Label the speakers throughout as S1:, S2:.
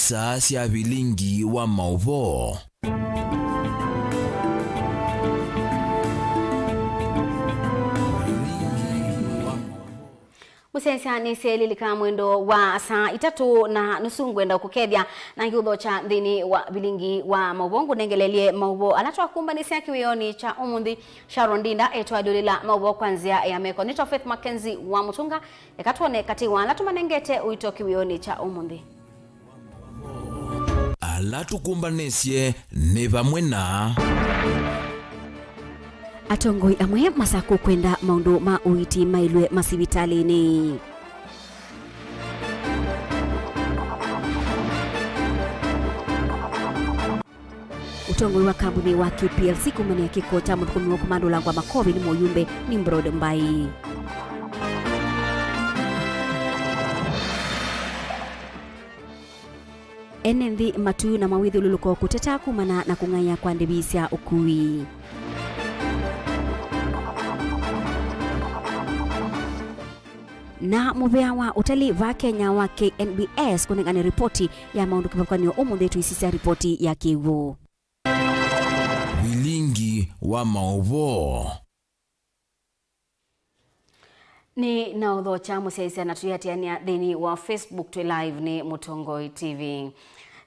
S1: isa cia Vilingi wa Mauvoo.
S2: Musensa ni selilika mwendo wa saa 3:30 ngwenda kukethia na ngutho cha thini wa Vilingi wa Mauvoo nengelelie Mauvoo anatwa kumbanisia kiwioni cha umundi Sharon Dinda etwadulila Mauvoo kwanzia ya meko nito Faith MAKENZI wa Mutunga ekatwone katiwa latumanengete uito kiwioni cha umundi
S1: alatukumbanesie ne vamwe na
S2: atongoi amwe masaku kwenda maundu ma uiti mailwe masibitalini. Utongoi wa kambuni wa KPLC kumania kikota mtukumi wa kumando langwa makovi ni moyumbe ni mbrode mbai. Enendi matu na mawithi ululuko kuteta kumana na kungaya kwa ndibisya ukui. Na muvea wa utalii va Kenya wa KNBS kunengane ripoti ya maundu kipapukaniwa umundi tuisisia ripoti ya kivu.
S1: Vilingi wa Mauvoo
S2: Ni naudho cha musesia na tuyatiania dhini wa Facebook tu live ni Mutongoi TV.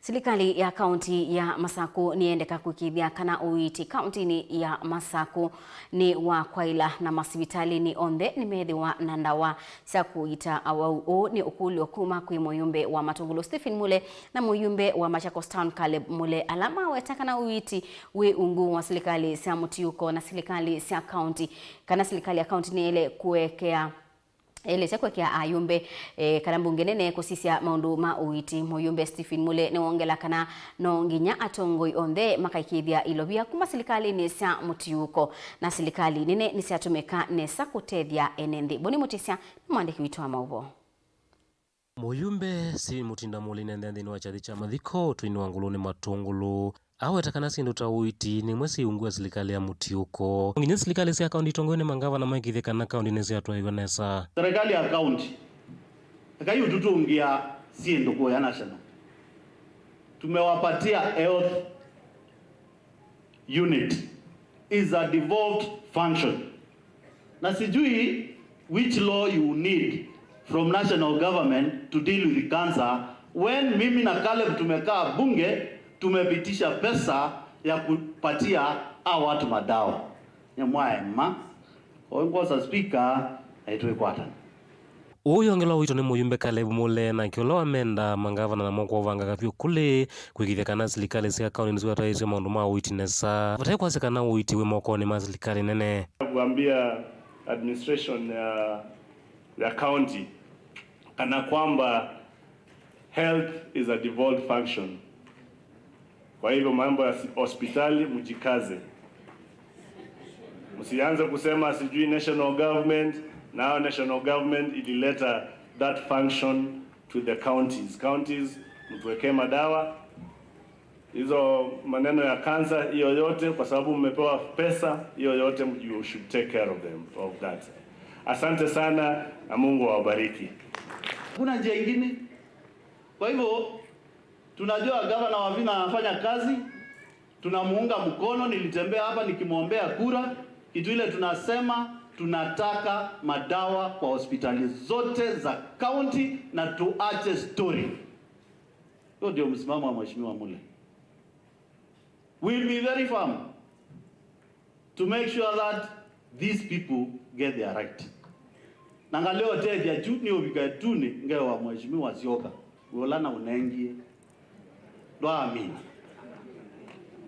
S2: Serikali ya kaunti ya Masaku niendeka kukithia kana uiti kaunti ni ya Masaku ni wa kwaila na masibitali ni onde ni medhiwa na ndawa sa kuita awau ni ukuli okuma kui moyumbe wa Matungulu Stephen Mule na moyumbe wa Machakos Town Caleb Mule alama wetaka na uiti we ungu wa serikali sa mutiuko na serikali sa kaunti kana serikali ya kaunti ni ile kuwekea ele sekwekea ayumbe kana mbungenene kusisia maundu ma uiti moyumbe Stephen Mule ne wongela kana no nginya atongoi onde makaikithia ilobia kuma serikali ni sia mutiuko na serikali nene ni sia tumeka nesa kutethia enendi boni mutisia mwandiki witwa Mauvoo
S3: moyumbe si mutinda muli nende wa chathi cha mathiko tuinwa nguluni Matungulu awe takana sindu ta uiti ni mwesi ungu wa serikali ya mutiuko nginya serikali sia kaunti tongone mangava na maikithia kana kaunti nesi atwa igonesa
S4: serikali ya kaunti akayu tutungia sindu kwa national tumewapatia health unit is a devolved function na sijui which law you need from national government to deal with cancer when mimi na Caleb tumekaa bunge tumepitisha pesa ya kupatia hao watu madawa nyamwaema ongoza speaker aitwe kwata
S3: uyo ngelo wito ni moyumbe Caleb Mule na kiolo amenda mangavana na moko vanga kafyo kule kwikithia kana serikali sia kaunti nzwa taisi maundu ma witnessa vatai kwase kana uiti we moko ni serikali nene
S5: kuambia administration ya county kana kwamba health is a devolved function. Kwa hivyo mambo ya hospitali mjikaze. Msianze kusema sijui national government, now national government ilileta that function to the counties. Counties mtuwekee madawa. Hizo maneno ya cancer hiyo yote kwa sababu mmepewa pesa hiyo yote you should take care of them of that. Asante sana na Mungu awabariki.
S4: Kuna njia nyingine. Kwa hivyo tunajua gavana wa Vina anafanya kazi, tunamuunga mkono, nilitembea hapa nikimwombea kura, kitu ile tunasema tunataka madawa kwa hospitali zote za county na tuache story. Hiyo ndio msimamo wa Mheshimiwa Mule. We'll be very firm to make sure that these people get their right. Nangaleo teja juni obigatuni ngewa Mheshimiwa Sioka. Ulana unengie. Doa amini.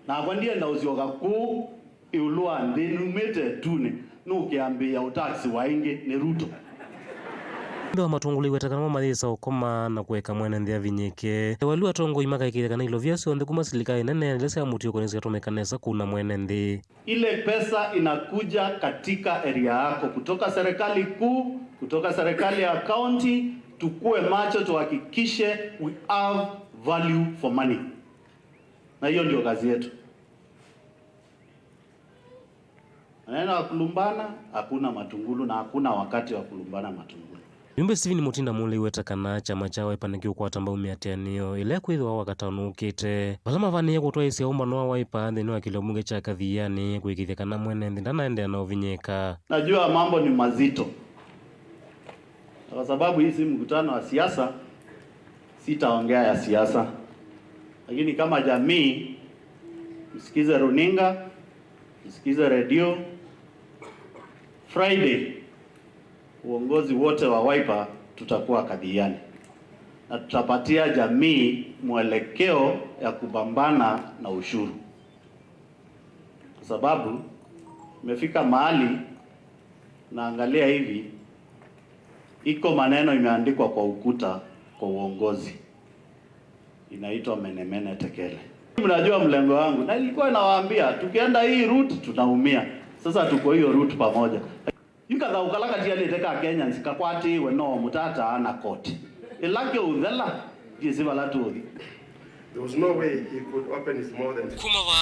S4: Na kwandie nda Sioka ku iulua ndenu mete tune nukiambia utaksi wainge ni Ruto.
S3: Wa Matungulu wetakana mathisa ukoma na kuweka mwene ndia vinyeke waliwa tongo imaka ikireka na ilo vyasi onde kuma serikali nene lese ya mutio konesi atomekanesa kuna mwene ndi
S4: ile pesa inakuja katika area yako kutoka serikali kuu, kutoka serikali ya county. Tukue macho tuhakikishe we have value for money, na hiyo ndio kazi yetu. Maneno ya kulumbana hakuna Matungulu na hakuna wakati wa kulumbana Matungulu.
S3: Yumbe Steven Mutinda muli wetakana chama cha Wiper nikiukwata mbau miatianio ile kwithwa wakatanukite balama vani gutwa isi umbano wa Wiper nthini wa kiliomunge cha kathiani kwikithikana mwene nthi ndanaendea na uvinyika.
S4: Najua mambo ni mazito, kwa sababu hii si mkutano wa siasa, sitaongea ya siasa, lakini kama jamii msikize runinga, msikize radio. Friday uongozi wote wa Wiper tutakuwa kadhiani na tutapatia jamii mwelekeo ya kupambana na ushuru, kwa sababu imefika mahali naangalia hivi, iko maneno imeandikwa kwa ukuta kwa uongozi, inaitwa menemene tekele. Mnajua mlengo wangu, na nilikuwa nawaambia tukienda hii route tunaumia. Sasa tuko hiyo route pamoja. Yukatha ukalaka tiali teka Kenya nzikakwati weno mutata ana koti. Ilake udhela jisivala tuthi.
S6: There was no way he could open his mouth and
S3: Kumawa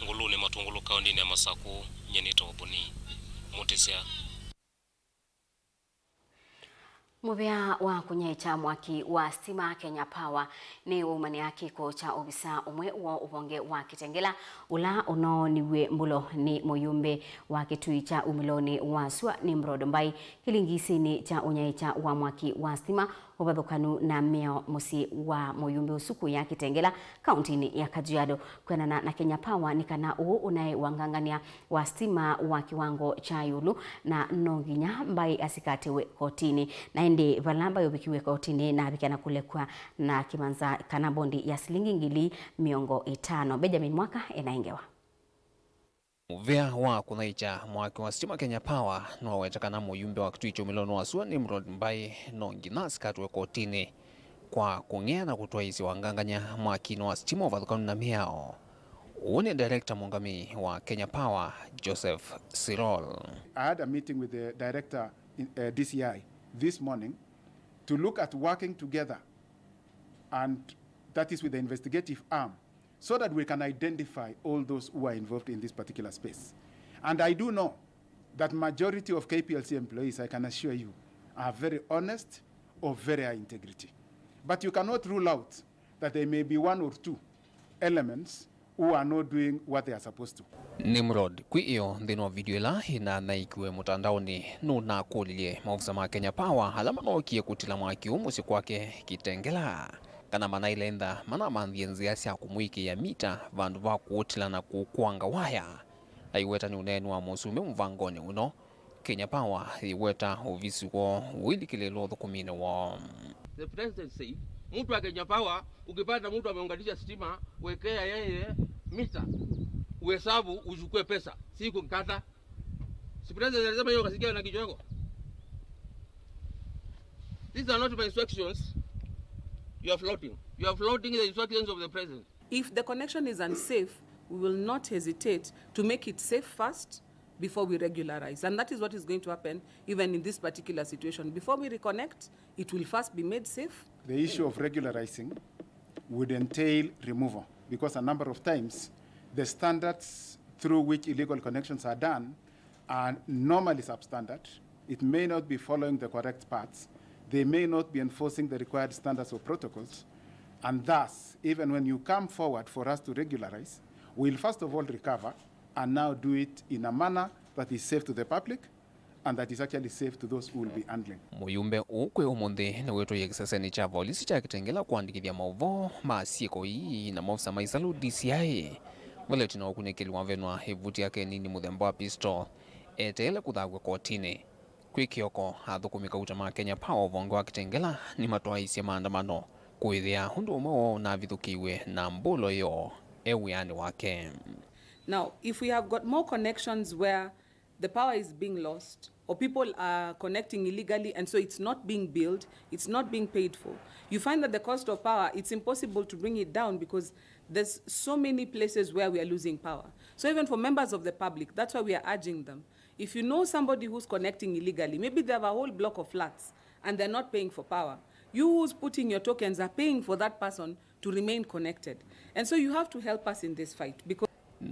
S3: ngulune matungulu kaundini ya Masaku nyenito obuni mutisia.
S2: Mubea wa kunyecha mwaki wa stima Kenya Power ni umania kiko cha obisa umwe wa ubonge wa Kitengela ula uno niwe mbulo ni muyumbe wa kitui cha umiloni wa swa ni mrodo mbai kilingisi ni cha unyecha wa mwaki wa stima ubathukanu na meo musi wa muyumbe usuku ya Kitengela kauntini ya Kajiado kwenana na Kenya Power ni kana unae wangangania wa stima wa kiwango cha yulu na nonginya mbai asikatewe kotini na ndi valamba yobikiwe kotini na abikana kulekwa na kimanza kana bondi ya silingi ngili miongo 5. Benjamin Mwaka enaingewa.
S7: Muvea wa kunaicha mwaki wa stima Kenya Power no wetakana muyumbe wa kitui cha umiloni wa swa ni mrodo mbai nongina sikatwe kotini kwa kungea na kutoa isi wanganganya mwaki wa stima uvathukanu na miao. Uone director mungami wa Kenya Power Joseph Sirol.
S8: I had a meeting with the director in DCI this morning to look at working together, and that is with the investigative arm, so that we can identify all those who are involved in this particular space. And I do know that majority of KPLC employees, I can assure you, are very honest or very high integrity. But you cannot rule out that there may be one or two elements who are not doing what they are supposed to.
S7: Nimrod kwi iyo ndino video ila ina naikiwe mutandaoni nuna kulilie maofisa ma Kenya Power halama nookie kutila mwaki umusi kwake Kitengela kana mana ilenda mana mandhienzi yasi ya kumwiki ya mita vandu va kuutila na kukuanga waya aiweta ni unenu wa musume mvangoni uno Kenya Power iweta uvisi wa wili kilelo dhukumine wa
S9: The president said mtu wa Kenya Power ukipata mtu ameunganisha stima wekea yeye mita uhesabu uchukue pesa si kumkata. Si president alisema hiyo kasikia na kichwa yako. These are not my instructions. You are floating the instructions of the president.
S10: If the connection is unsafe, we will not hesitate to make it safe first before we regularize. And that is what is going to happen even in this particular situation. Before we reconnect, it will first be made safe.
S8: The issue of regularizing would entail removal, because a number of times the standards through which illegal connections are done are normally substandard. It may not be following the correct paths. They may not be enforcing the required standards or protocols. And thus, even when you come forward for us to regularize, we'll first of all recover and now do it in a manner that is safe to the public and that is actually safe to those who will be handling.
S7: Muyumbe ukwe umundi na wetu ya kisaseni cha polisi cha Kitengela kuandikithia Mauvoo maasieko hii na maofisa maisalu DCI. Wale tunawakunekeli wavenwa hevuti yake nini muthemba wa pistol etele kuthagwe kotini. Kwikioko hathukumika utama Kenya Power uvongo wa Kitengela ni matoa isi maandamano kuithia hundu umeo na vithukiwe na mbulo yo ewiani wake.
S10: Now, if we have got more connections where the power is being lost or people are connecting illegally and so it's not being billed, it's not being paid for, you find that the cost of power, it's impossible to bring it down because there's so many places where we are losing power. So even for members of the public, that's why we are urging them. If you know somebody who's connecting illegally, maybe they have a whole block of flats and they're not paying for power. You who's putting your tokens are paying for that person to remain connected. And so you have to help us in this fight because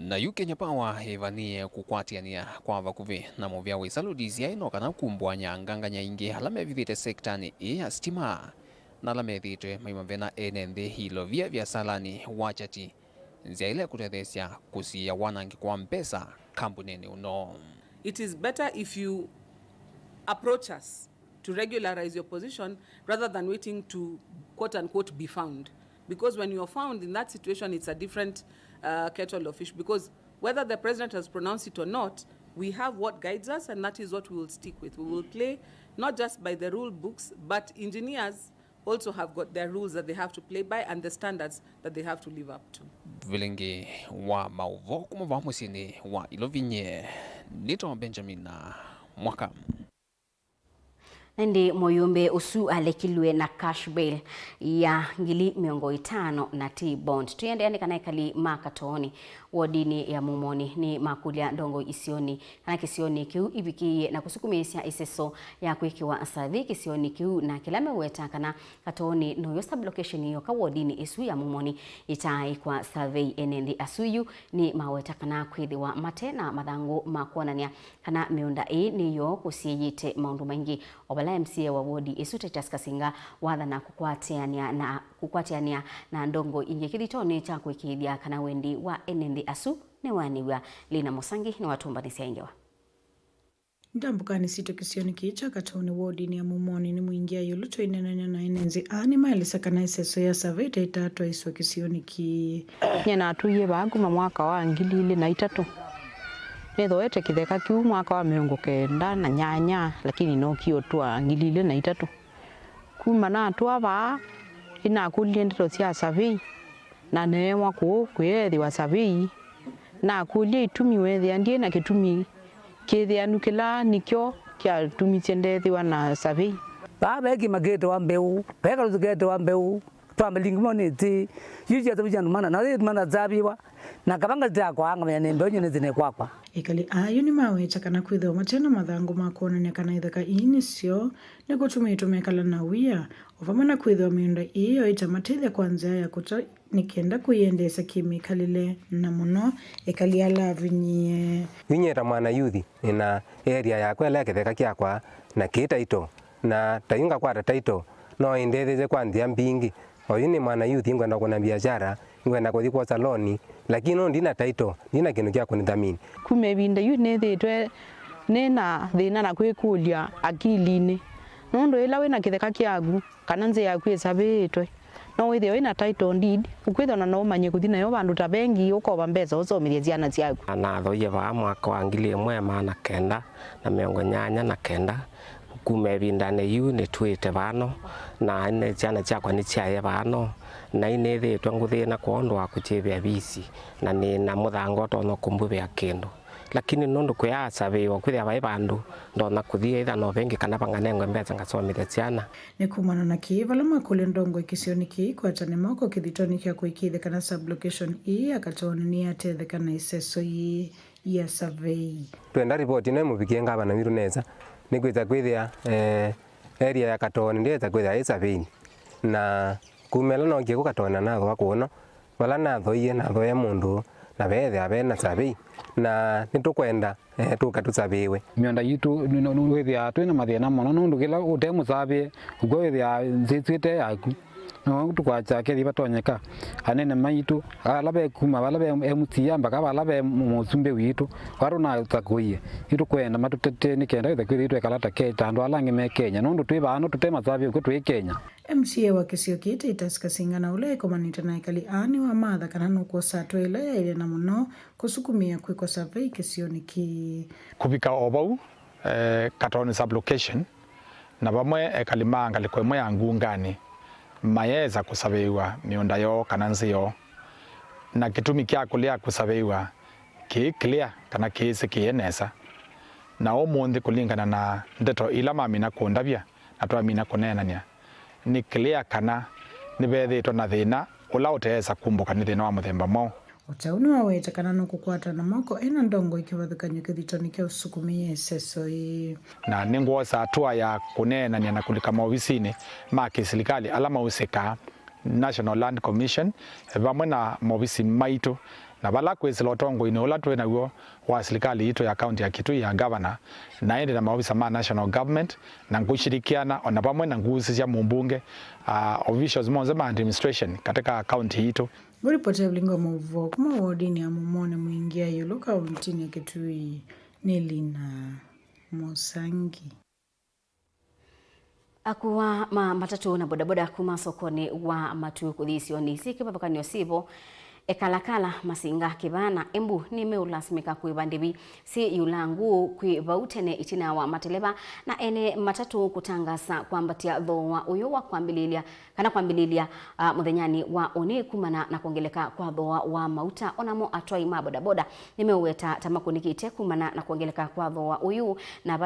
S7: na yu Kenya Power evanie kukwatiania kwa vakuvi na movia wa isalu DCI no kana kumbwanya nganganya ingi halame vithite sektani ya stima na halame vithite maimavena enende hilo vya salani wachati nziaile kutethesia kusia wanangi kwa mpesa kampuni uno.
S10: It is better if you approach us to regularize your position rather than waiting to quote unquote be found. Because when you are found in that situation, it's a different kettle of fish. Because whether the president has pronounced it or not, we have what guides us, and that is what we will stick with. We will play not just by the rule books, but engineers also have got their rules that they have to play by and the standards that they have to live up to.
S7: Vilingi wa Mauvoo kumava musini wa Ilovinye nito Benjamin na mwaka.
S2: Ndi moyumbe usu alekilwe na cash bail ya ngili 500 na T-bond. Tuyende yani kanaikali makatoni wodini ya mumoni ni makulia ndongo isioni. Kana kisioni kiu ibikiye na kusukumisia iseso ya kuikiwa asavi kisioni kiu na kilame uweta kana katoni no yosta blocation hiyo ka wodini isu ya mumoni itai kwa survey enendi asuyu ni maweta kana kwithiwa matena madhango makuonania kana miunda ni yo kusiyite maundu maingi. Obala MCA wa wodi isute taskasinga wadha na kukwatiania na ndongo inge kithitoni cha kwikithia kana wendi wa enendi asu ne waniwa Lina Musangi ni watumba nisiaingewa.
S11: Ndambukani sito kisioni kicha katoni wodi ni ya mumoni ni muingia yuluto inenanya na enenzi ani maelisa kana iseso ya savete itatu iswa kisioni ki.
S12: Nyena atuye bagu mwaka wa 2003. Nethoete kitheka kiu mwaka wa 19 lakini no kio twa 2003. Kuma na twa ba ina kulie ndito cia survey na newa kwethi wa survey na kulie itumi wethi andie na kitumi kethia nukila nikyo kya tumi chendethi wa na survey
S13: ba ki mageto wa mbeu peka lugeto wa mbeu twa mlingi moneti yiji atabijana mana zabiwa na kabanga za kwa anga ya nembe onye nezine kwa
S11: ikali ayu ni mawecha kana kwitho matena mathango makuonania kana ithaka inisio ne gutumitumekala na wia ovamana kwitho miunda iyo itamatithia kwanza ya kuta nikenda kuyendesa kimikalile na muno ikali ala
S14: vinyera mwana yuthi ina area ya kwela kitheka kyakwa na kitaito na tayunga kwa taito no indetheze kwa ndia mbingi oyu ni mwana yuthi ngwenda kuna biashara ngwenda kuthi kwa saloni lakini no ndina taito ndina kintu kya kunithamini
S12: kumebinda yu nethitwe nena thina na kwikulia akiline nondo ila wina kitheka kyagu kana nze yaku esabitwe no withio ina taito deed ukwithona no manye kuthina yo bandu ta bengi ukoba mbeza usomirie ciana ciaku
S3: na thoye ba mwaka wa 1989 na 1989 kumebindane yu ni twite bano na ine ciana ciakwa ni ciaye bano na ine thitwe nguthina kuondwa kuchithia bisi na ni na muthango tono kumbubia kindu lakini nondo kwa survey wakwithia bai bandu ndona kuthia itha no bengi kana banganengwe mbeza ngasomithia ciana
S11: ni kumana na kivala makule ndongo ikisioni ki kwatane moko kithitoni kya kuikithe kana sublocation akatoni ni atethe kana iseso ya survey
S14: twenda report ine mubikie ngaba na miru neza ni kwitha kwithia area ya katoni ndeza kwithia survey na kumela no kiego katona na thwa kuno wala na thoye na thoya mundu na bethe abena survey na nitukwenda tukatusabiwe
S15: mionda yitu withia twina mathina mono nundu kila utemu sabe ugo withia nzitwite yaku no tukwacha kethi batonyeka anene maitu alabe kuma alabe emutia mpaka alabe musumbe witu waro na takuye itu kwenda matutete ni kenda ithakwithe itu kalata keta andu alangi me Kenya nundu twibano tutema sabe uko twi Kenya
S11: MCA wa kisio kite itaskasinga na ule komanita na ikali ani wa madha kana nuko satwa ile na muno kusukumia kwa survey kisio niki
S16: kubika obau katoni sublocation na bamwe ekalimanga likwemwe angungani mayeza kusabiwa miunda yo kana nzio na kitumi kya kulia kusabiwa ki clear kana kisi kienesa na omundi kulingana na ndeto ila mamina kundabia na twamina kunenania ni clear kana nibethitwo na thina ula utesa kumbuka ni thina wa muthemba mo
S11: utauni waweta kana no kukwata na moko ena ndongo ikiwathukanywa kithitoni kya usukumia iseso
S16: na ningosa hatua ya kunenania na kulika maofisini ma serikali alama usika National Land Commission vamwe na maofisi maitu na bala kwesilo tongo ine ola twena guo wa serikali ito ya county ya Kitui ya governor na ende na maofisa ma national government na kushirikiana ona pamwe na nguzi ya mumbunge officials monze ma administration katika county ito.
S11: Ripoti ya Vilingi wa Mauvoo kuma wodini ya mumone muingia yulo kaunti ya Kitui Nelina Musangi.
S2: Akuwa matatu na bodaboda kuma sokoni wa matu kudhisio nisi kipapaka niosivo ekalakala masinga kibana embu ni meulasmika kuibandibi si yulangu kuivautene itina wa mateleba na ene matatu kutangasa kwambatia dhowa uyo wa kwambililia kana kwambililia muthenyani wa one kumana na kuongeleka kwa dhowa wa mauta onamo atwai mabodaboda nimeuweta tamakunikite kumana na kuongeleka kwa dhowa uyu na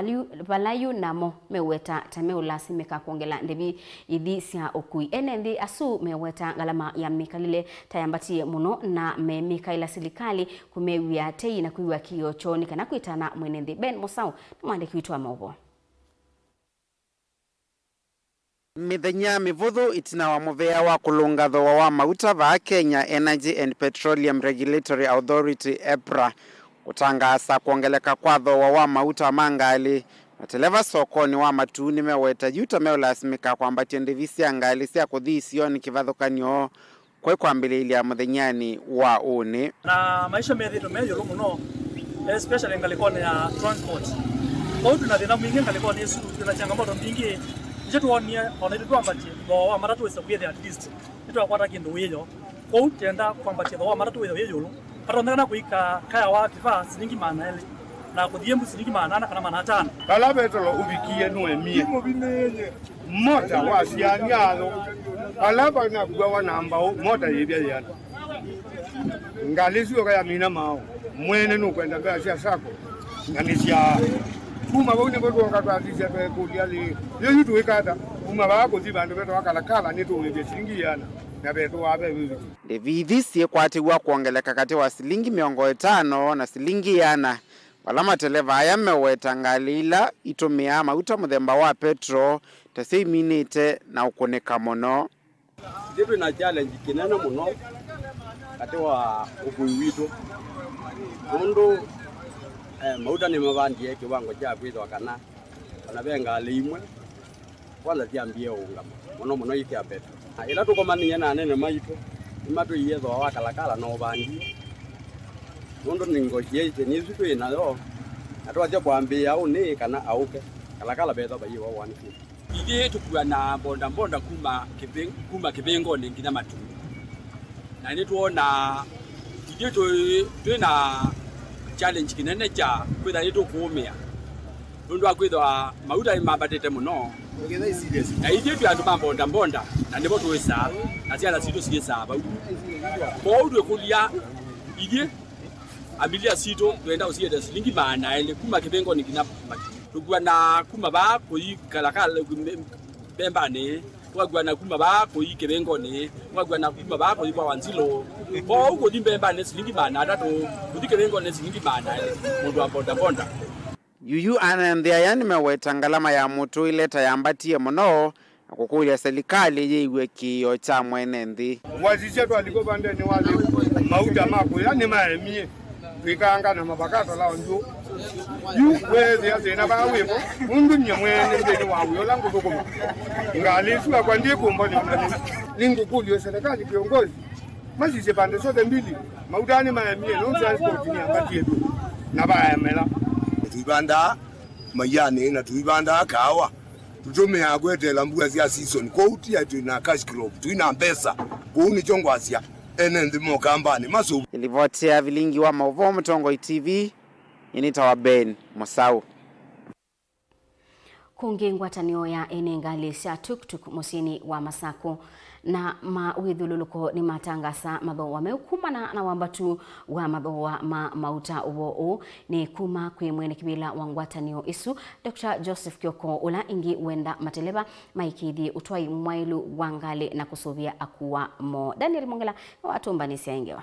S2: balayu namo meuweta tameulasmika kuongela ndebi idhi sia okui ene ndi asu meuweta galama ya mikalile tayambatie muno na memikaila silikali kumewia tei na kuiwa kiyo choni kana kuitana mwenendi Ben Musau mwandiki witu wa Mauvoo.
S17: Mithenya mivuthu itina wa muvea wa kulunga dhowa wa mauta va Kenya Energy and Petroleum Regulatory Authority EPRA kutangasa kuongeleka kwa dhowa wa mauta mangali mateleva sokoni wa matuni meweta yuta meulasmika kwambatia ndivisi angali sia kudhisio ni kivathukanio kwa kwambililia muthenyani wa one
S18: na maisha methito meyo muno especially ngalikone ya transport kwa hiyo tunadhina mwingi ngalikone yesu tuna changamoto nyingi nje tuonie onaitua mbati dhowa maratu wesa kwethe at least itu akwata kindu wiyo kwa hiyo tenda kwambatia dhowa maratu wesa wiyo patondana kuika kaya wa kifa silingi maana ele na kudhiembu silingi maana kana maana 5
S6: kala betolo ubikie no emie mota wa sianyalo alaba na kuwa namba mota yebya yana ngalisi oka ya mina mao mwene no kwenda bya sako nganisia kuma bone bodo katwazisha pe kuliali yeyu tuwekata kuma bako zibandu beto wakalakala neto webya silingi yana na beto abe bibi
S17: David sie kwatigwa kuongeleka kati wa silingi 500 na silingi yana wala mateleva aya meweta ngalila itumia mauta muthemba wa petro tasei minite na ukoneka mono
S19: Dibu na challenge kinene muno kati wa ukui witu mundu mauta ni mabandie kiwango cha kwithwa kana benga limwe kwanza tiambie unga muno ikia petro ila tukomania na nene maitu imatu yetho wa kalakala no bandi mundu negotiate ni zitu inayo atwaje kwambia au ni kana auke kalakala betho bayiwa wani
S20: Ige tukua na bonda kuma kibengo ni ngina matu na ni tuona ige tu na challenge kinene cha kwitha ni tukumia nundu akwithwa mauta mabatete muno na ige tu andu bonda na ndipo tuwesa na ciala situ sigesa ba ko udwe kulia ige abilia sito tuenda usiye silingi maana ile kuma kibengo ni ngina matu tukua na kuma ba kuikalakala bembane wagwa na kuma ba kuikebengo ne wagwa na kuma ba kuipa wanzilo ko uko dimbembane silingi bana atatu kudikebengo ne silingi bana mundu wa bonda
S17: yuyu ananthia yani meweta ngalama ya mutu ile tayambatie muno kukulia serikali yiwe kiyo cha mwene nthi
S6: wazisha tu aliko bande ni wale mauta mako yani maemie vikanga na mabakato lao ndio yu wezi ya zena ba wepo mundu nyamwene ndeni wawe yolangu dokoma ngaliswa kwa ndiye kumbo ni lingu kuli serikali kiongozi mazise pande zote mbili mautani maemie no transport ni ambatie tu na baemela
S21: tuibanda mayane na tuibanda kawa tutume agwetela mbuga cia season ko utia tu na cash crop tu ina pesa ko ni chongwasia ene ndimo kambani maso
S17: ilivotia Vilingi wa Mauvoo Mtongo TV inita wa Ben Musau
S2: kungi ngwatanio ya enengali cia tuktuk musini wa Masako na mawithululuko ni matangasa mathoa meukumana na wambatu wa mathoa mauta uwo ni kuma kwi mwene kibila wa ngwatanio isu Dr. Joseph Kioko ula ingi wenda mateleba maikithi utwai mwailu wangali na kusuvia akuwa mo Daniel Mongela watu mbanisi ya ingewa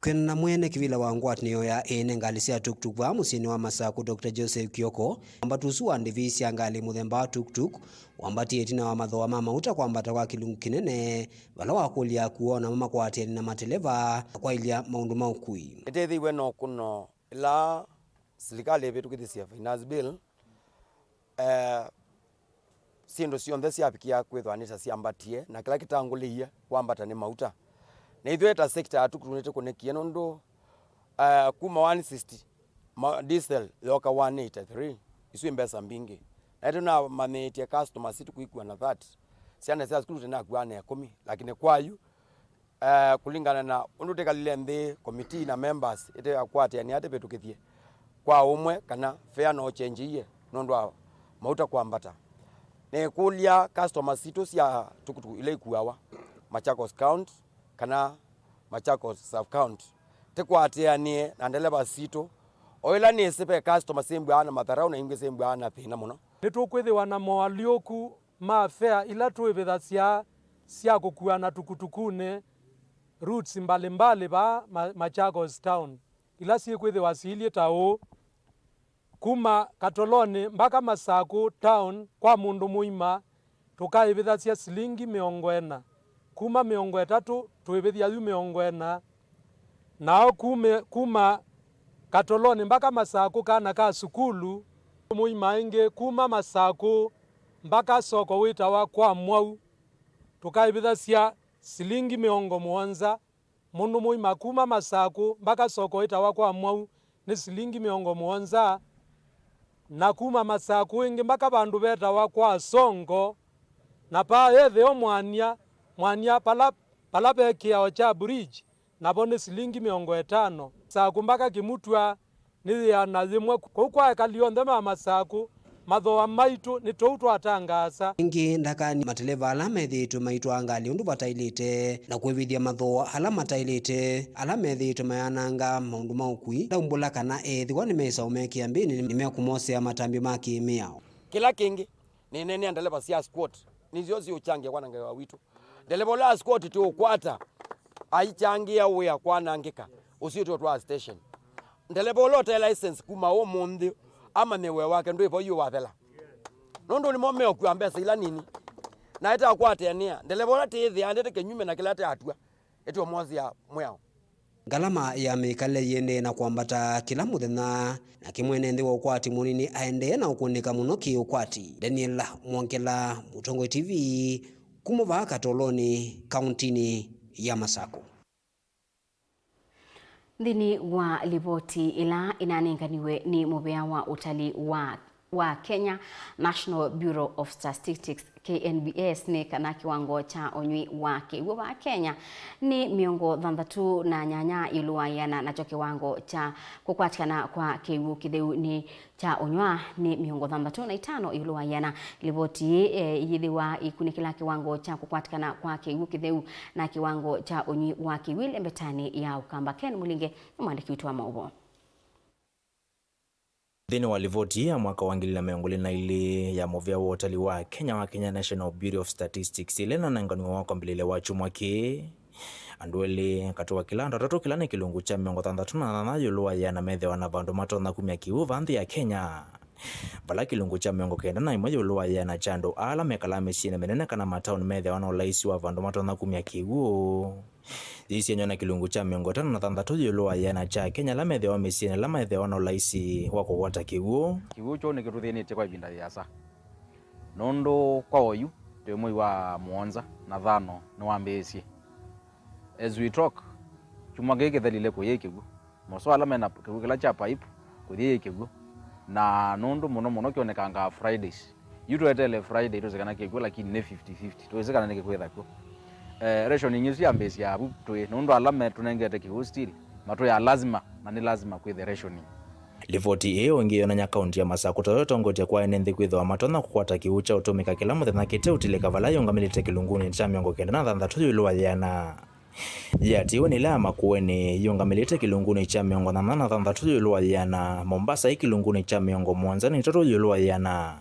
S1: Kwena mwene kivila wa ngwatanio ya ene ngali cia tuktuk va musini wa Masaku Dr. Joseph Kioko ambatusu wa ndivisi ya ngali muthemba wa tuktuk wambatie tina wa mathoa ma mauta kwambata kwa kilungu kinene vala wakulia kuona mama kwatiani na mateleva kwa ilia maundu maukui.
S22: Etetheiwe no kuno ila serikali ivitukithisia finance bill sindu cionthe ciapikia kwithwanisa ciambatie na kila kitanguliie kwambata ni mauta. Na ithuĩ ta sector atukunĩte kũnekia nũndũ kuma 160 diesel yoka 183 isu mbesa mbingi na tuna mametie customers situ kuikua na that siana cia skulu tena kuana 10 lakini kwayu kulingana na undu tekalile nthi committee na members ite akwate ni ate betukithie kwa umwe kana fair no change iye nũndũ mauta kwambata ne kulia customers situ cia tukutu ile ikuawa Machakos count kana Machakos sub count tekwatianie na ndeleba sito oila ni sipe customer sembu ana matharau na inge sembu ana thina muno
S23: nitukwithiwa na moalioku ma fair ila twivitha cia kukuana tukutukune routes mbalimbali ba Machakos town ila cikwithiwa ciilie tao kuma Katoloni mpaka Masaku town kwa mundu muima tukaivitha cia silingi 40 kuma 30 twivithia yu 40 nao kuma Katoloni mpaka Masaku kana ka sukulu muima ingi kuma Masaku mpaka soko witawa kwa Mwau tukaivitha cia silingi 70 mundu muima kuma Masaku mpaka soko witawa kwa Mwau ni silingi 70 na kuma Masaku ingi mpaka bandu betawa kwa Songo na pa ethe omwania pala bekiao cha bridge nabo ni silingi 50 Saku mpaka Kimutwa ni ya na zimwe kwa kalionthe ma Masaku mathoa maitu ni toutwa atangasa
S1: ingi ndakani mateleva ala methitu maitwa ngali undu batailite na kwivithia mathoa ala matailite ala methitu mayananga maundu maukui daumbula kana ethiwa ni mesa umekia mbini ni mekumosea matambi ma kimiao
S22: kila kingi ni nene andeleva cia squat ni ziozi uchangia kwa nangewa witu ndeleva la squat tu ukwata aichangia uya kwa nangika usito twa station ndeleva lote license kuma umundi ama newe wake ndo ipo yu wathela nondo ni momeo kwa mbesa ila nini na ita kwatenia ndeleva tithi andete kenyume na kila atua eto mwazi ya mwao
S1: ngalama ya mikale yende na kwambata kila muthenya na kimwene nthi wa ukwati munini aende na ukunika muno ki ukwati. Daniel Mwankela, Mutongoi TV, kumuva Katoloni, kauntini ya Masaku.
S2: Ndini wa ripoti ila inaninganiwe ni mubea wa utalii wa Kenya National Bureau of Statistics KNBS ni kana kiwango cha onywi wake wa Kenya ni miongo 38 iluayana na kiwango cha kukwatikana kwa kiwu kitheu ni cha onywa ni miongo 35 iluayana. Ripoti yithiwa ikunikila kiwango cha kukwatikana kwa kiwu kitheu na kiwango cha onywi wake wile mbetani ya Ukamba. Ken Mulinge mwandiki wetu wa Mauvoo.
S24: Thini wa ripoti ya mwaka wa 2022 ya muvea wa utalii wa Kenya National Bureau of Statistics ilena nanganiwa wako mbilile wa chumwaki andweli katuwa kila ndatatu kila ni kilungu cha 68 yuluwa ya na methewa na vandu matona kumia kiuva nthi ya Kenya vala kilungu cha 91 yuluwa ya na chandu ala mekala misine menene kana matauni methewa na ulaisi wa vandu matona kumia kiwu Disi nyona kilungu cha 56 yuluwa ya na cha Kenya la methewa misine la methewa na ulaisi wako wata kiwu
S25: cho ni kiruthinite kwa ibinda yasa nondo kwa oyu te mwi wa muonza na thano ni wambesie as we talk chuma gege thalile ko yekigu moso ala mena kila cha pipe ko yekigu na nondo muno kionekanga Fridays yuto etele Friday tozekana kegwe lakini ne 50-50 tozekana neke kwetha ko rationing isi ambesi ya butwe nondo ala metunengete kiwu still mato ya lazima na ni lazima kwethe rationing.
S24: Ripoti hiyo ingiyonanya kaunti ya Masaku toyotongotia kwa enenthi kwithwa matona kukwata kiwu cha utumika kila muthenya kite utilika vala yongamilite kilunguni cha 96 yuluwa yana yatiwe ni la makueni yongamilite kilunguni cha 86 yuluwa yana Mombasa kilunguni cha 73 yuluwa yana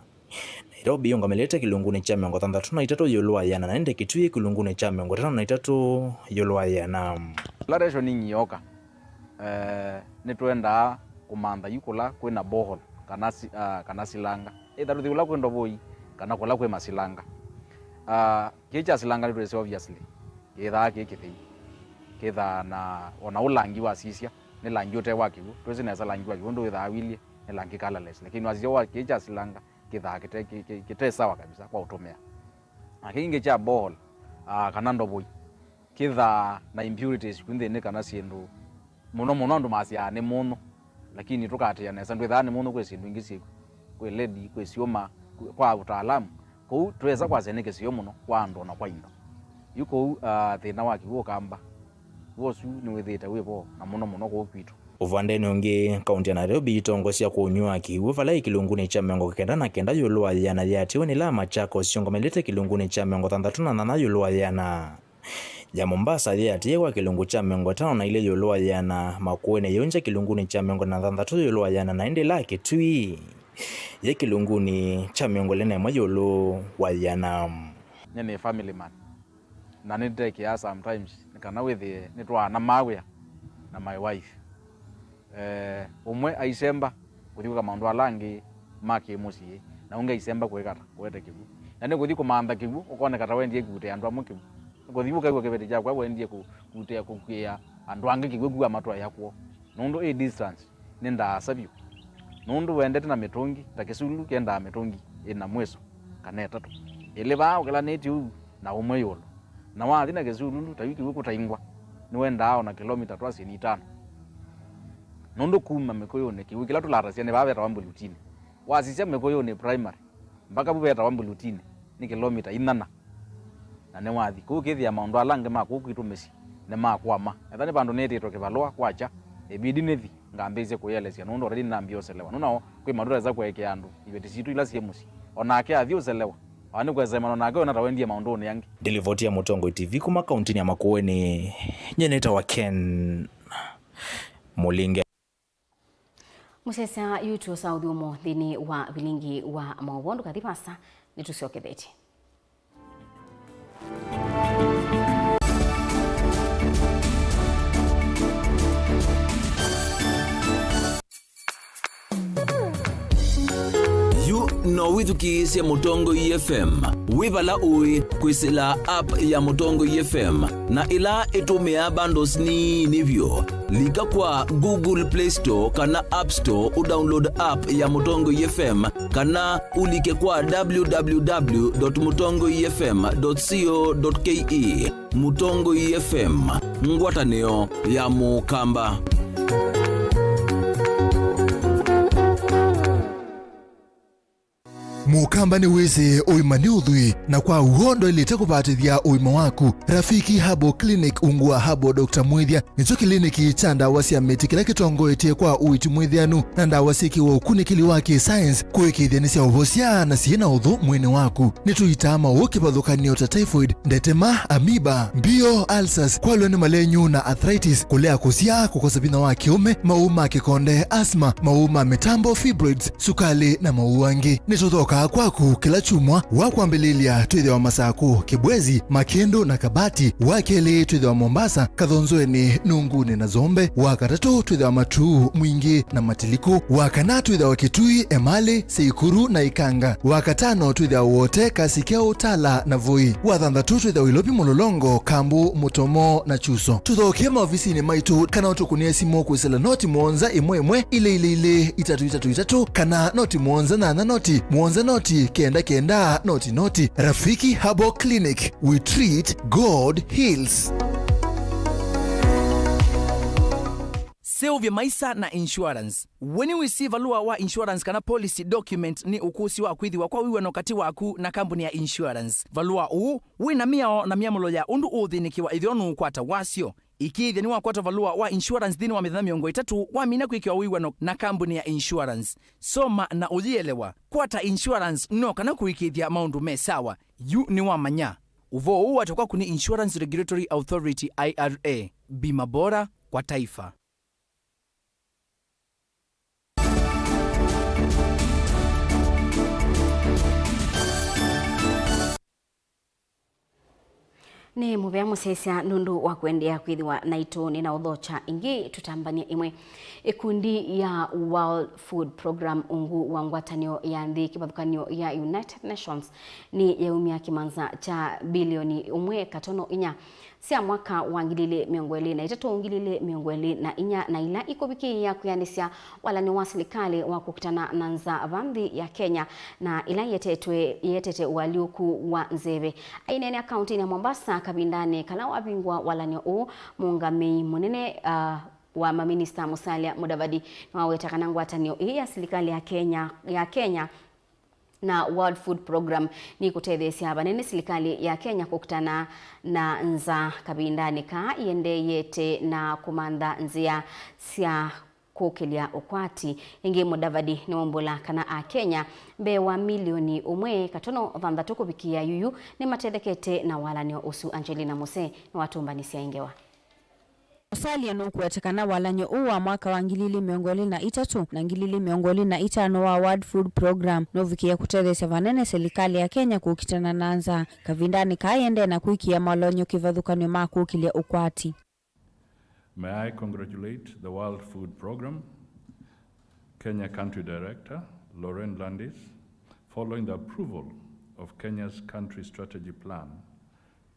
S24: Nairobi yongamilite kilunguni cha 63 yuluwa yana naende Kitui kilunguni cha 53 yuluwa yana
S25: la rationing yoka nitwenda kumantha yukula kwina bohol kana silanga either ruthigula kwenda voi kana kula kwe masilanga kicha silanga ni twese obviously kithaa kikithii kithaa na ona ulangi wa sisia ni langi ute wakigu twese nesa langi wakigu ndo ithaa wilie ni langi colorless lakini wasio wa kicha silanga kithaa kite sawa kabisa kwa utumia akinge cha bohol kana ndo voi kithaa na impurities kwinthini kana sindu muno andu masiane muno lakini tukatiya nesa ndwithani muno kwe sindu ingi siku kwe ledi kwe sioma kwa utaalamu kou tweza kwaceneke sio muno kwa andu na kwa indo yuko thina waki ukamba wosu ni withite wipo na muno kwa kwitu
S24: uvandeni ungi kaunti ya Nairobi itongosia kunywa kiwu vala ikilunguni cha miongo kenda na kenda yulua yana yatiwe ni la Machakos siongomelete kilunguni cha miongo 38 yulua yana ya Mombasa yati yewa kilungu cha miongo 5 na ile yulua yana Makuene yonja kilunguni cha miongo 33 yulua yana na ende lake tui ye kilunguni cha miongo 4 yulu wa yana
S25: nyene family man na nite kia sometimes nikana withi nitwa na mawia na my wife umwe aisemba kuthika maundu alangi maki musie na unge aisemba kwekata kwete kibu na ne kuthiko maamba kibu ukone kata wendie kute andu amukibu kuthibuka kwa kibete jakwa wendie kutea kukia andu angi kibu amatwa yakwo nundu a distance nenda sabio nundu wendete na mitungi takisulu kenda mitungi ina mweso kana tatu ile ba ukala neti u na umwe yolo na wathi na kisulu tayiki kutaingwa ni wenda ona kilomita 5 nundu kuma mekoyone kiwikila tularasia ne babeta wambulutini wasisia mekoyone primary mpaka bubeta wambulutini ni kilomita 4 na ne wathi kukithia maundu alange makukwitu mesi ne makwama ethani bandu neti tokibalwa kwacha ebidi nethi ngambeze kuyelesia nundu already nambio selewa nunao kwi madura za kweke andu ibeti situ ila siemusi onake athio selewa ani kwezema onake ona tawendie maundu ne yangi
S24: Delivoti ya Mutongo TV kuma kaunti ya Makueni nyeneta wa Ken Mulinge
S2: Musesa yutu Saudi umo thini wa Vilingi wa Mauvoo ndukathipasa nitusioketheti
S4: no withukisya Mutongo FM wibala ui kwisila app ya Mutongo FM na ila itumia bundles ni nivyo lika kwa Google Play Store kana App Store udownload app ya Mutongo FM kana ulike kwa www.mutongofm.co.ke Mutongo FM ngwataneo ya mukamba.
S5: Mukamba ni weze oima ni udhui na kwa uhondo ilete kubatithia oima waku. Rafiki Habo Clinic ungua Habo Dr. Mwithia nicho kliniki cha ndawa cia miti kila kitongoetie kwa uiti mwithianu na ndawa siki wa ukunikili wake science kuikithia ni cia uvosia na ciena uthu mwene waku. Nituitama ukibadhukanio ta typhoid, ndetema, amoeba, bio, ulcers, kwalwe ni malenyu na arthritis, kulea kusia, kukosa bina wa kiume, mauma kikonde, asma, mauma mitambo, fibroids, sukali na mauangi. Nituthoka kwaku kila chumwa wakwambililia twithe wa Masaku, Kibwezi, Makendo na Kabati, wakeli twithe wa Mombasa, Kathonzoeni, Nunguni na Zombe, wakatatu twithe wa Matuu, Mwingi na Matiliku, wakana twithe wa Kitui, Emali, Seikuru na Ikanga, wakatano twithe wa wote Kasikeo, Tala na Voi, wathanthatu twithe wa Ilobi, Mulolongo, Kambu, Mutomo na Chuso. Tuthokie maofisini maitu kana utukunie simu kwisila noti mwonza imwe ile 333 kana noti mwonza na noti mwonza noti kenda noti. Rafiki Habo Clinic, we treat, God heals.
S8: Sylvia Maisa na insurance. When you receive valua wa insurance kana policy document ni ukusi wa kwithiwa kwa wiwa nokati waku na kampuni ya insurance. Valua uu wina miao na miamulo ya undu uthinikiwa ithionu ukwata wasio. Ikithia ni wakwata valua wa insurance dhini wa mithana miongo 3 wa mina kwikiwa wiwa na kampuni ya insurance. Soma na uthielewa. Kwata insurance no kana kuikithia maundu me sawa. Yu ni wa manya. Uvo uu atokwa kuni Insurance Regulatory Authority IRA. Bima bora kwa taifa.
S2: Ni muvea musesia nundu wa kuendea kwithiwa na ituni na uthocha ingi tutambania imwe ikundi ya World Food Program ungu wa ngwatanio ya nthi kibathukanio ya United Nations ni yaumia kimanza cha bilioni 1.4 cia mwaka wa 2023 na ila ikubiki ya kuyanisya walani wa serikali wa kukutana na nza vanthi ya Kenya na ila yetete waliuku wa nzeve ainene akaunti ya Mombasa kabindane kala wabingwa walani muungami munene wa maminista Musalia Mudavadi na waweta kana ngwatanio ya serikali ya Kenya na World Food Program ni kutethesia banene serikali ya Kenya kukutana na nza kabindani ka yende yete na kumanda nzia sia kukilia ukwati ingi Mudavadi ni ombula kana a Kenya bewa milioni 1.3 kubikia yuyu ni matethekete na walanio usu Angelina Mose ni watumbanisia ingewa
S7: Musalia nukuetekana walanyo uwa mwaka wa 2023 na 2025 wa World Food Program novikia kutethesia vanene serikali ya Kenya kukitana nanza kavindani kayende na kuikia malonyo kivathukanio ma kukilia ukwati.
S9: May I congratulate the World Food Program, Kenya Country Director, Lauren Landis, following the approval of Kenya's Country Strategy Plan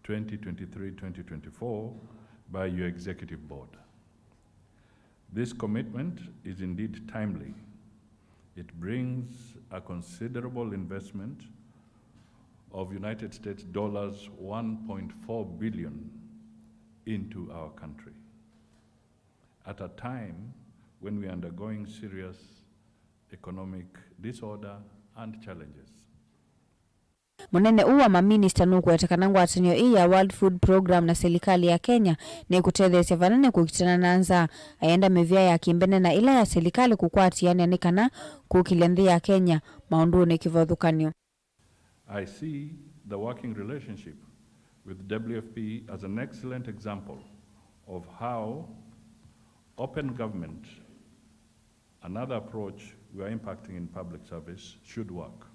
S9: 2023-2024 by your Executive Board. This commitment is indeed timely. It brings a considerable investment of United States dollars $1.4 billion into our country at a time when we are undergoing serious economic disorder and challenges.
S7: Munene uwa maminista nukuetekana ngwatanio ya World Food Program na serikali ya Kenya ni kutethesia vanene kukitana nanza ayenda mevia ya kimbene na ila ya serikali kukwatiana ni kana kukilia nthi ya Kenya maunduni kivathukanio.
S9: I see the working relationship with WFP as an excellent example of how open government, another approach we are impacting in public service, should work.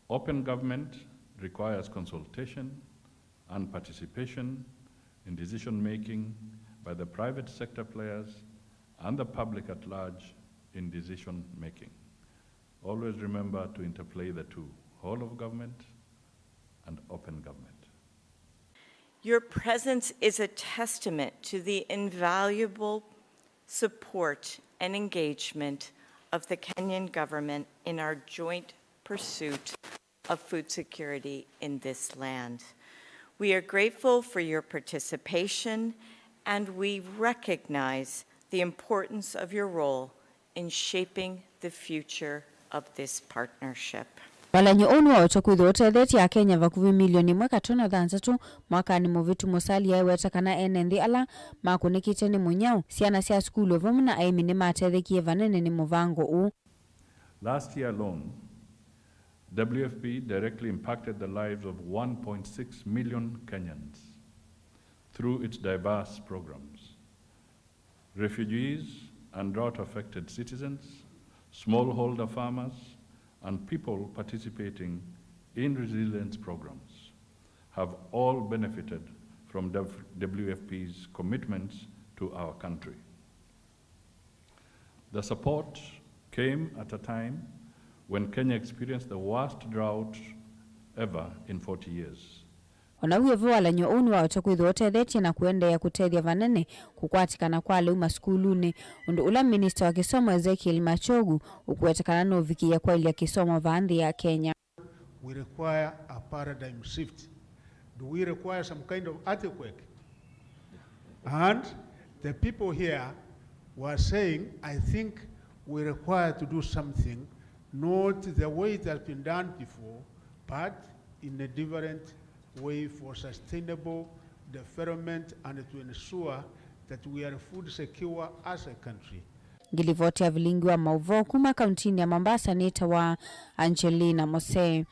S9: Open government requires consultation and participation in decision-making by the private sector players and the public at large in decision-making. Always remember to interplay the two, whole of government and open government.
S10: Your presence is a testament to the invaluable support and engagement of the Kenyan government in our joint pursuit of food security in this land. We are grateful for your participation, and we recognize the importance of your role in shaping the future of this partnership.
S7: Walanyo onu wa utakuithu utetheti ya Kenya vakuvi milioni 1.3 mwaka ni muvitu Musalia ewetekana enenthi ala makunikite ni munyao siana sia skulu vamuna aimi ni matethekie vanene ni muvango u.
S9: Last year alone, WFP directly impacted the lives of 1.6 million Kenyans through its diverse programs. Refugees and drought-affected citizens, smallholder farmers, and people participating in resilience programs have all benefited from WFP's commitments to our country. The support came at a time when Kenya experienced the worst drought ever in 40 years.
S7: Onawivu walanyo onu wa utakuithu utethetie na kuendea kutethia vanene kukwatikana kwa leu maskuluni undu ula minister wa kisomo Ezekiel Machogu ukuetekana no vikia kwa ilia kisomo vanthi ya Kenya.
S12: We require a paradigm shift. Do we require some kind of earthquake? And the people here were saying, I think we require to do something, not the way it has been done before, but in a different way for sustainable development and to ensure that we are food secure as a country.
S7: Ngilivoti ya Vilingi wa Mauvoo kuma kauntini ya Mombasa nita wa Angelina Mose.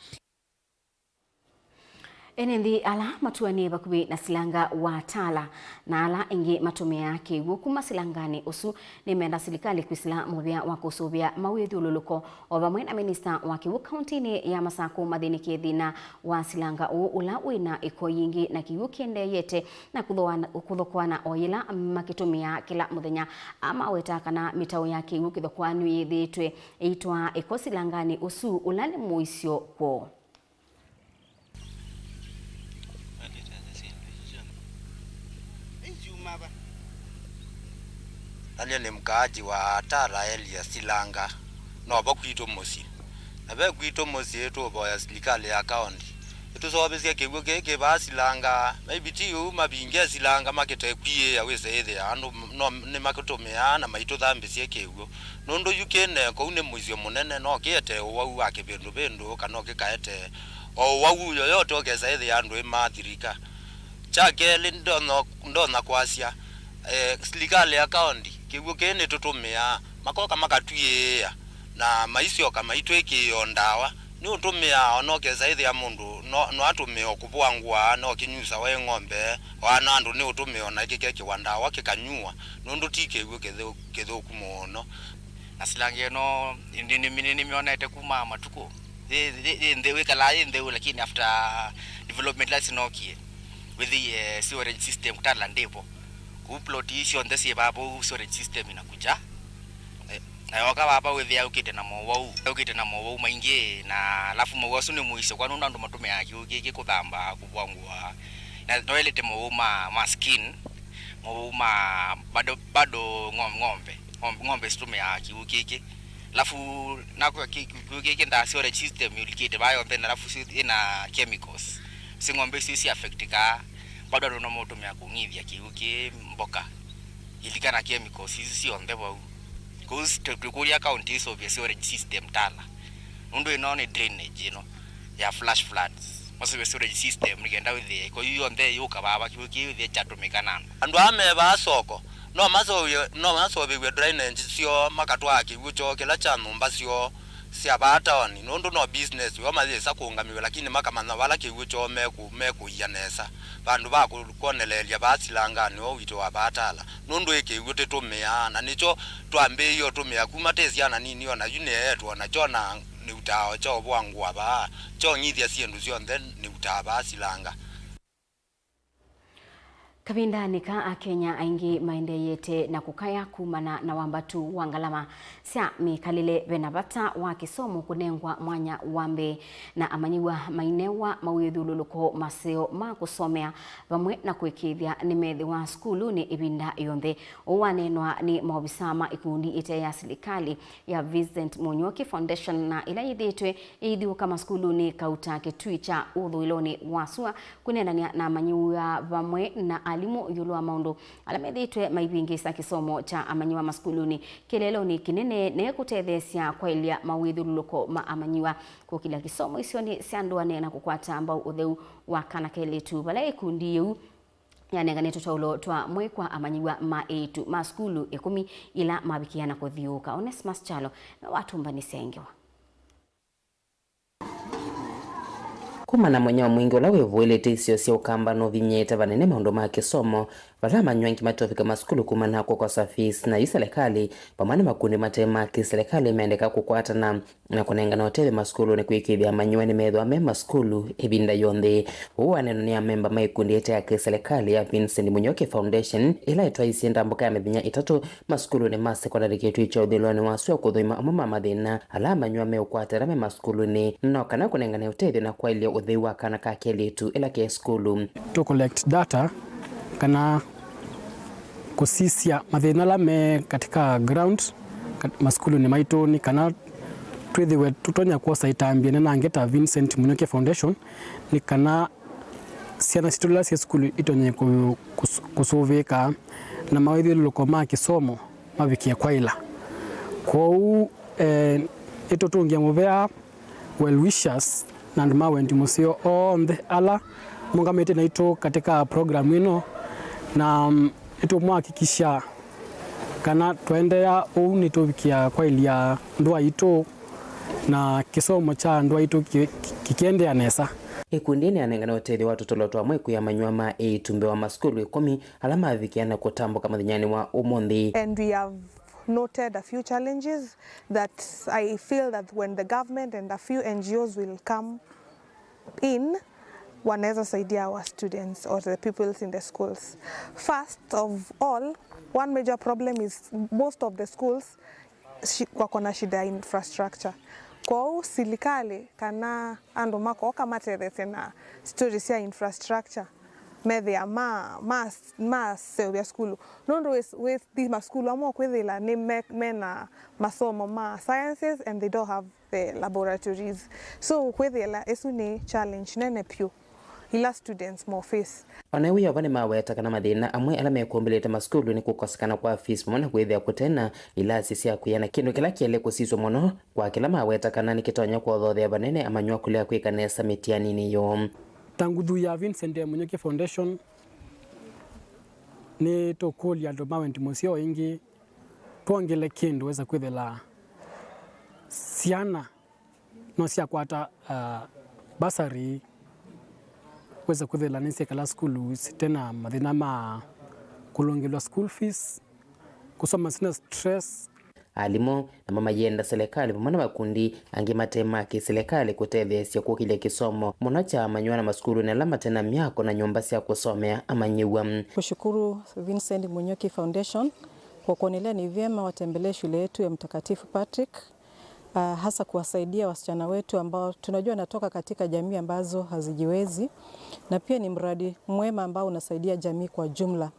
S2: Enendi ala matuani bakubi na silanga wa tala na ala ingi matume yake wukuma silangani usu ni menda serikali kwisila mubia wakusobia mawethu ululuko obamwe na minister wake wu county ni ya Masako madini kedina wa silanga u ula wina iko yingi na kiwukende yete na kuthokwana oyila makitumia kila muthenya ama wetaka na mitao yake wukithokwanu yithitwe itwa iko silangani usu ulani muisyo kwa
S3: Nani ni mkaaji wa Tala Elia Silanga no bakwito mosi na bakwito mosi eto boya serikali ya county eto so besia kegwo keke ba Silanga maybe tiu mabinge Silanga makete kwiye aweze ethe anu no ne makotomea na maito thambe sie kegwo nondo yukene ko une muzio munene no kete wau wake bendo kana kikaete o wau yoyote ogeza ethe andu emathirika chake ndona kwasia serikali ya county kigwo kene tutumia makoka makatuye na maisio kama itweke ondawa ni utumia onokeza ithi ya mundu no atumia okubwangwa no kinyusa we ng'ombe wana andu ni utumia na kike wandawa kikanyua nundu tike gwo ketho kumuono
S13: na Silanga no ni mionete kuma matuko they wekala lakini after development license nokie with the sewerage system Tala ndipo uplot issue on the babu storage system inakuja na yoka baba wethia ukite na Mauvoo maingi na alafu Mauvoo sune muisho kwa nunda ndo matume yake ukike kuthamba kubwangwa na toilet Mauvoo ma skin Mauvoo ma bado ng'ombe stume yake ukike alafu nako ukike nda storage system ulikite bayo then alafu ina chemicals sing'ombe sisi affectika bado ndo motumia kungithia kiuki mboka ilikana chemicals sisi on the wall cause tukuria county so the sewerage system Tala ndo inone drainage ya flash floods most sewerage system rigenda with the ko you on the yuka baba kiuki with the chatumikana
S3: andu ameba soko no maso we drainage sio makatwa kiucho kila chanumba sio sia batawani nondo no business we mazisa kuungamiwe lakini makamana wala kiucho meku yanesa bandu bakukonelelia basilanga ni wito wa Batala nondo ekegute tumea na nicho twambe iyo tumea kumatesiana nini ona yune yetu ona chona ni utao cho bwangwa ba cho nyithia siendu sio then ni utaba Silanga
S2: Kabindanika akenya aingi maende yete na kukaya kumana na wambatu wangalama sia mikalile benabata wa kisomo kunengwa mwanya wambe na amanyiwa mainewa mawethululuko maseo ma kusomea bamwe na kwekithia ni methi wa skulu ni ibinda yonthe owanenwa ni maobisama ikundi ite ya serikali ya Vincent Munyoki Foundation na ila yithitwe ithiu kama skulu ni kauta kitwicha uthuiloni wasua kunenania na amanyiwa bamwe na alimu yulu wa maundu alamethitwe maibingisa kisomo cha amanyiwa maskuluni kilelo ni kinene ne kutethesia kwa ilia mawithululuko ma amanyiwa kukila kisomo isio ni sianduane na kukwata ambao utheu wa kana keletu bala ikundi yu yaneganetwa taulo twa mwekwa amanyiwa maetu maskulu 10 ila mabikiana kuthiuka Onesmus Chalo na watu mbani sengewa
S14: kumana mwenyewa mwingi ula wevuelete isio sia ukamba no vinyeta vanene maundu ma kisomo vala manywangi matofika maskulu kumana kwa safisi na serikali pamana makundi matema kiserikali imeendeka kukwata na kunenga na hoteli maskulu ni kuikithia manyuani methwa me maskulu ibinda yonthe huwa neno ni memba maikundi ete ya kiserikali ya Vincent Munyoki Foundation ila itwa isienda mboka ya mithinya itatu maskulu ni masekondari kitu icha uthiloni wasua kuthuima amama mathina ala manyua me ukwatira me maskulu ni no kana kunenga na hoteli na kwa ilio uthiwa kana ka kelitu ila ke skulu
S15: to collect data kana kusisia mathina la me katika ground maskulu ni maito ni kana twithiwe tutonya kwa saitambie na ngeta Vincent Munyoki Foundation ni kana siana situla sia skulu itonye kusuvika na mawithululuko ma kisomo mabikia kwa ila kwa ito tungia muvea well wishers na mawendi musio on the ala mungamete na ito katika program ino na ito mwakikisha kana tuendea nitubikia kwa ilia ndwa ito na kisomo cha ndwa ito kikiendea nesa
S14: ikundini anengana utethi wa tutolotwa mweku ya manywama itumbe wa maskulu 10 alama avikiana kutambo kama thinyani wa umondi.
S11: And we have noted a few challenges that I feel that when the government and a few NGOs will come in, wanaweza saidia our students or the pupils in the schools. First of all, one major problem is most of the schools wako na shida ya infrastructure. Kwa serikali kana ando mako kama terete na stories ya infrastructure medhia ma sevya skulu nondo with the school amo kwethila ni mena masomo ma sciences and they don't have the laboratories, so kwethila esu ni challenge nene pio ila students more face.
S14: Onewi yovani maweta kana mathina amwe ala mekombelete maskulu ni kukosekana kwa fees mwana kwethia kutena ila sisi ya kuyana kindu kila kiele kusiswa mono kwa kila maweta kana ni kitonya kwa odhothia banene amanywa kulia kwikanesa mitiani niyo.
S15: Tanguthu ya Vincent Munyoki Foundation ni tokoli ya domawenti musio ingi tuongele kindu weza kwethela siana no sia kwata basari weza kwethela nisi kala skulu tena mathina ma kulongelwa school fees kusoma sina stress.
S14: Alimo na mama yenda serikali pamoja na makundi angi matema ki serikali kutethesia kwa kile kisomo muno cha manywana maskulu na lama tena myako na nyumba cia kusomea amanyiwa.
S16: Kushukuru Vincent Munyoki Foundation kwa kuonelea ni vyema watembelee shule yetu ya Mtakatifu Patrick, hasa kuwasaidia wasichana wetu ambao tunajua natoka katika jamii ambazo hazijiwezi, na pia ni mradi mwema ambao unasaidia jamii kwa jumla.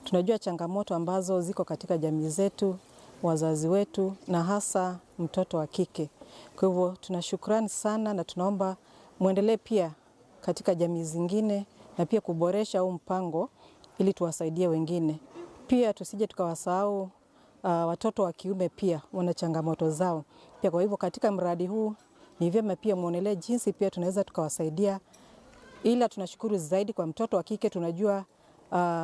S16: Tunajua changamoto ambazo ziko katika jamii zetu, wazazi wetu na hasa mtoto wa kike. Kwa hivyo tunashukrani sana na tunaomba muendelee pia katika jamii zingine na pia kuboresha huu mpango ili tuwasaidie wengine. Pia tusije tukawasahau watoto wa kiume pia wana changamoto zao. Pia kwa hivyo katika mradi huu ni vyema pia muonelee jinsi pia tunaweza tukawasaidia, ila tunashukuru zaidi kwa mtoto wa kike. Tunajua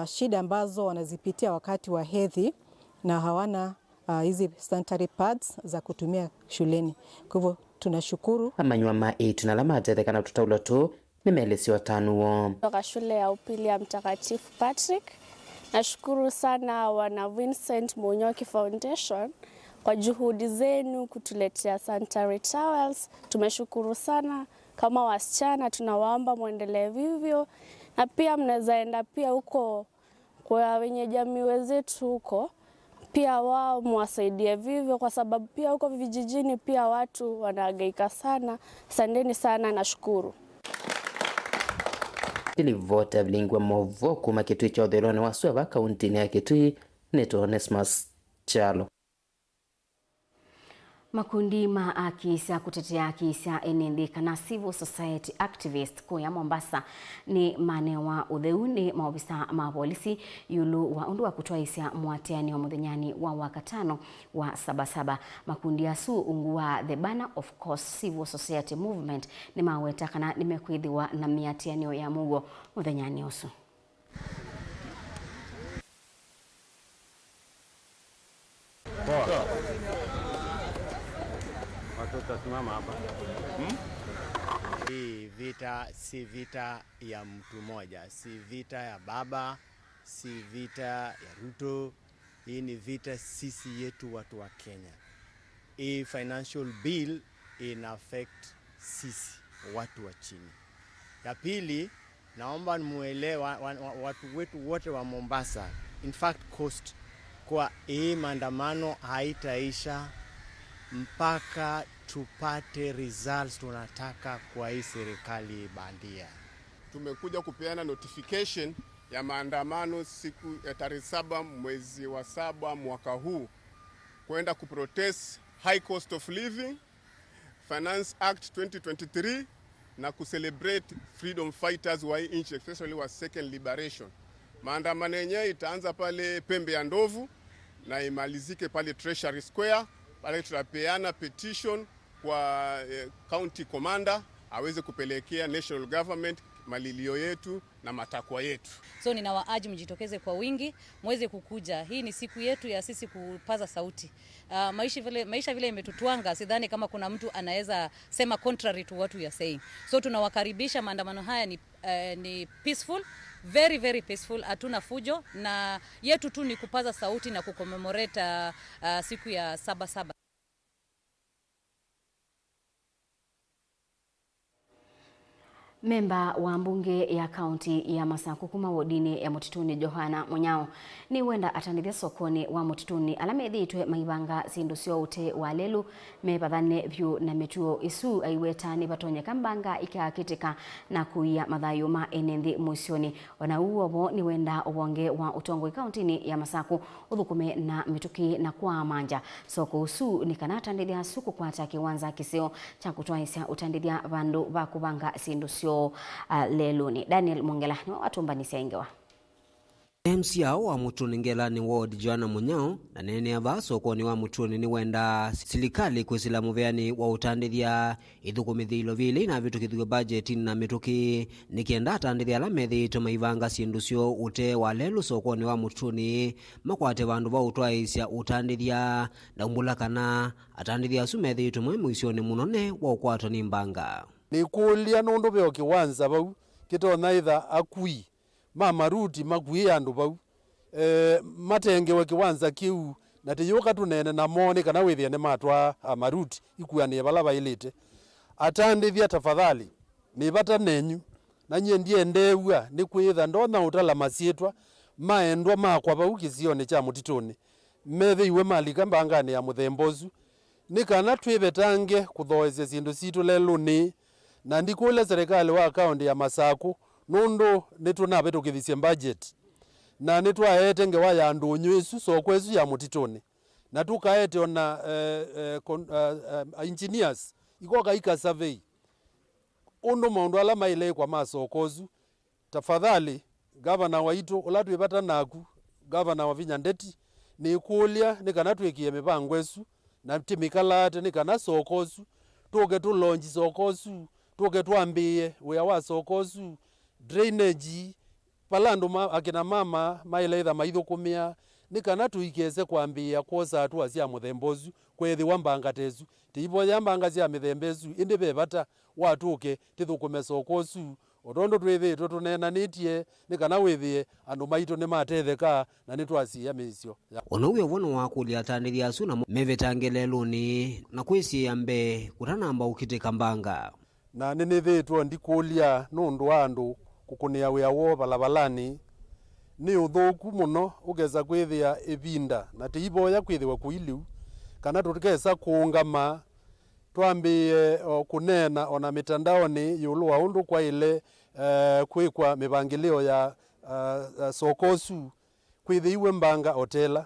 S16: shida ambazo wanazipitia wakati wa hedhi na hawana hizi sanitary pads za kutumia shuleni. Kwa hivyo tunashukuru.
S14: Amanywama 8 na lama atetekana tutaulo tu nimelesiwa tanuo.
S18: Kutoka shule ya upili ya Mtakatifu Patrick. Nashukuru sana wana Vincent Munyoki Foundation kwa juhudi zenu kutuletea sanitary towels. Tumeshukuru sana. Kama wasichana tunawaomba muendelee vivyo, na pia mnaweza enda pia huko kwa wenye jamii wenzetu huko pia wao muwasaidie vivyo, kwa sababu pia huko vijijini pia watu wanahangaika sana. Asanteni sana, nashukuru.
S14: Ilivota Vilingi Mauvoo kuma Kitui cha utherone wa Suva kaunti ya Kitui neto Onesmus Chalo.
S2: Makundi ma akisa kutetea haki ya enendeka na civil society activist kuya Mombasa ni manewa utheuni maofisa ma polisi yulu wa undu wa kutoa hisia mwatiani wa muthenyani wa wakatano wa Sabasaba. Makundi ya su ungua the banner of course civil society movement ni maweta kana nimekwithiwa na miatiani ya mugo muthenyani osu.
S19: Simama hapa. Hii vita si vita ya mtu moja, si vita ya baba, si vita ya Ruto. Hii ni vita sisi yetu watu wa Kenya. Hii financial bill ina affect sisi watu wa chini. Ya pili, naomba muelewa watu wetu wote wa Mombasa, in fact coast, kwa hii maandamano haitaisha mpaka tupate results tunataka kwa hii serikali bandia.
S20: Tumekuja kupeana notification ya maandamano siku ya tarehe 7 mwezi wa 7 mwaka huu kwenda kuprotest high cost of living, Finance Act 2023 na kucelebrate freedom fighters wa hii nchi, especially wa second liberation. Maandamano yenyewe itaanza pale Pembe ya Ndovu na imalizike pale Treasury Square. Pale tutapeana petition kwa county commander aweze kupelekea national government malilio yetu na matakwa yetu.
S6: So ninawaaji mjitokeze kwa wingi, mweze kukuja. Hii ni siku yetu ya sisi kupaza sauti. Maisha vile imetutwanga, sidhani kama kuna mtu anaweza sema contrary to what we are saying. So tunawakaribisha. Maandamano haya ni peaceful, very very peaceful, hatuna fujo, na yetu tu ni kupaza sauti na kucommemorate siku ya 7/7.
S2: Memba wa mbunge ya kaunti ya Masaku kuma wodini ya Mutituni Johana Munyao ni wenda atandithia sokoni wa Mutituni alamethi itwe maibanga sindu sio ute wa lelu mebathane vyu na metuo isu aiweta ni batonye kambanga ikakitika na kuia mathayo ma enenthi mucioni. Ona uobo ni wenda ubonge wa utongoi kauntini ya Masaku uthukume na mituki na kwa manja soko usu ni kana atandithia suku kwata kiwanza kisio cha kutwaisia utandithia vandu va kubanga sindu sio leluni. Daniel Mongela ni watumbanisia ingewa.
S1: MCA wa Mutuni Ngelani Ward Johana Munyao na nene ava sokoni wa Mutuni ni wenda silikali kwisila muveani wa utandithia ithukumithilo vili na vitu kithuke budget na mituki nikienda atandithia la methi tumaivanga sindu sio ute wa lelu sokoni wa Mutuni makwate vandu va utwaisya utandithia na umbula kana atandithia sumethi tumwe muisioni munone wa ukwatwa ni mbanga.
S17: Ni kulia nundu beo kiwanza bau kitona itha akui maruti magui andu bau matengewe kiwanza kiu na tiyuka tunene na mone kana withia ne matwa maruti ikuanie bala bailite atandithia tafadhali ni bata nenyu na nye ndie ndewa ni kwitha ndona utala masietwa maendwa makwa bau kisione cha Mutituni methe iwe malika mbangane ya muthembozu ni kana twibetange kuthoesya sindu situ leluni na ndikule serikali wa kaunti ya Masaku nundu nitunabe tukithisia budget na nitwaete ngewa ya ndunyu isu sokwesu ya Mutituni na tukaete ona engineers ikoka ika survey undu maundu ala maile kwa masokozu. Tafadhali governor waitu ulatu ibata naku governor wa Vinyandeti ni kulia ni kana twekie mipango esu na timikalate ni kana sokozu tuke tulonji sokozu tuke tuambie wea wa sokozu drainage palando akina mama maile itha maithukumia ni kana tuikeze kwambia kwosa atua cia muthembozu kwethi wambangatezu tiibo yambanga cia mithembezu indi bebata watuke tithukume sokozu otondo twithitwe tunenanitie ni kana withie andu maitu ni matetheka na nitwacia misio
S1: ono uyo wono wa kulia atandithia asu na mevetangeleluni na kwisia mbe kutanamba ukitika mbanga
S17: na ninithitwo ndikulia nundu andu kukunia wia wo balabalani ni uthuku muno ugeza kwithia ibinda na tiiboya kwithiwa kuiliu kana tutikesa kuungama twambie kunena ona mitandaoni yulu wa undu kwa ile kwikwa mibangilio ya sokosu kwithiwe mbanga hotela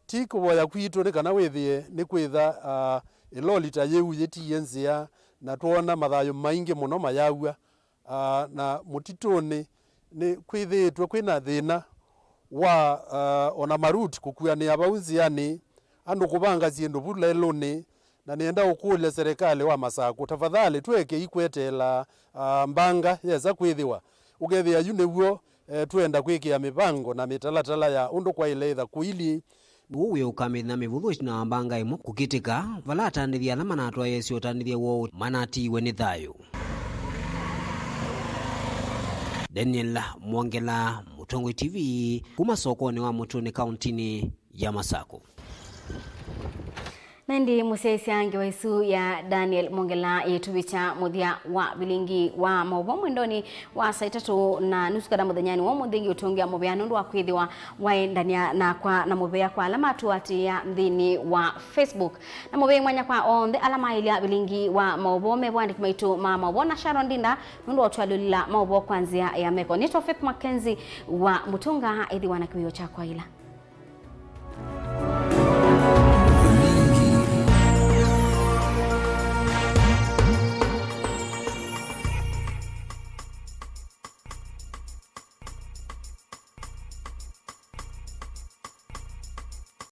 S17: tiko ya kwitu ni kana withie ni kwitha ilolita yeu yetienzia na tuona mathayo maingi muno mayaua na Mutituni ni kwithitwe kwina thina wa ona maruti kukuania baunziani andu kubanga sindu buleluni na nienda ukule serikali wa Masaku tafadhali tweke ikwetela mbanga yeza kwithiwa ugethia yuneguo twenda kwikia mipango na mitalatala ya undu kwa ile itha kuili
S1: uwe ukamithina mivuthu na mbanga imo kukitika vala atandithia na manatwa yesi utandithia wo manatiwe ni thayo. Daniel Mwongela, Mutongoi TV, kuma sokoni wa Mutuni kauntini ya Masaku.
S2: Nandi musesi ange wa isu ya Daniel Mongela yetubicha muthia wa Vilingi wa Mauvoo mwendoni wa saa 3 na nusu kada muthanyani wa muthingi utongia muvea nundu wa kwithiwa waendania na kwa na muvea kwa alama tuati ya mthini wa Facebook na muvea mwanya kwa on the alama ilia Vilingi wa Mauvoo mebwandiki maitu ma Mauvoo na Sharon Dinda nundu otwalulila Mauvoo kwanzia ya meko nito Faith MAKENZI wa Mutunga ithi wana kiwio cha kwa ila